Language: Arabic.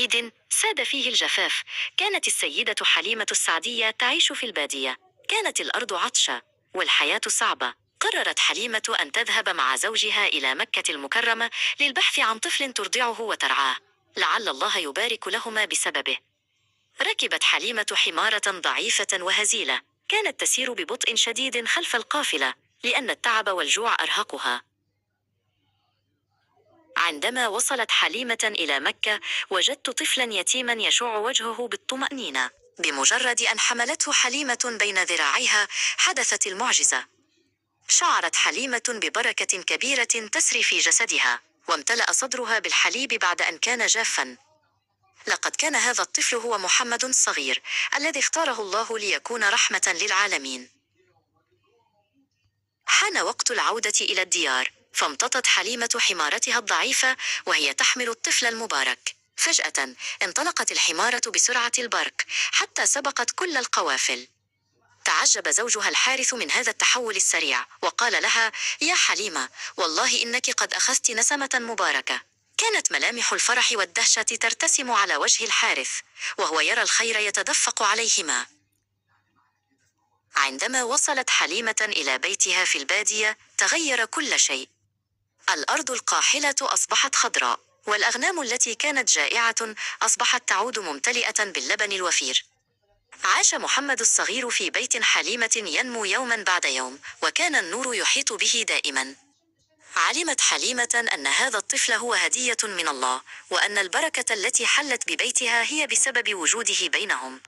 شديد ساد فيه الجفاف. كانت السيدة حليمة السعدية تعيش في البادية. كانت الأرض عطشة والحياة صعبة. قررت حليمة أن تذهب مع زوجها إلى مكة المكرمة للبحث عن طفل ترضعه وترعاه، لعل الله يبارك لهما بسببه. ركبت حليمة حمارة ضعيفة وهزيلة، كانت تسير ببطء شديد خلف القافلة لأن التعب والجوع أرهقها. عندما وصلت حليمة إلى مكة وجدت طفلا يتيما يشع وجهه بالطمأنينة. بمجرد أن حملته حليمة بين ذراعيها حدثت المعجزة. شعرت حليمة ببركة كبيرة تسري في جسدها، وامتلأ صدرها بالحليب بعد أن كان جافا. لقد كان هذا الطفل هو محمد الصغير الذي اختاره الله ليكون رحمة للعالمين. حان وقت العودة إلى الديار، فامتطت حليمة حمارتها الضعيفة وهي تحمل الطفل المبارك. فجأة انطلقت الحمارة بسرعة البرق حتى سبقت كل القوافل. تعجب زوجها الحارث من هذا التحول السريع وقال لها: يا حليمة، والله إنك قد أخذت نسمة مباركة. كانت ملامح الفرح والدهشة ترتسم على وجه الحارث وهو يرى الخير يتدفق عليهما. عندما وصلت حليمة إلى بيتها في البادية تغير كل شيء. الأرض القاحلة أصبحت خضراء، والأغنام التي كانت جائعة أصبحت تعود ممتلئة باللبن الوفير. عاش محمد الصغير في بيت حليمة ينمو يوما بعد يوم، وكان النور يحيط به دائما. علمت حليمة أن هذا الطفل هو هدية من الله، وأن البركة التي حلت ببيتها هي بسبب وجوده بينهم.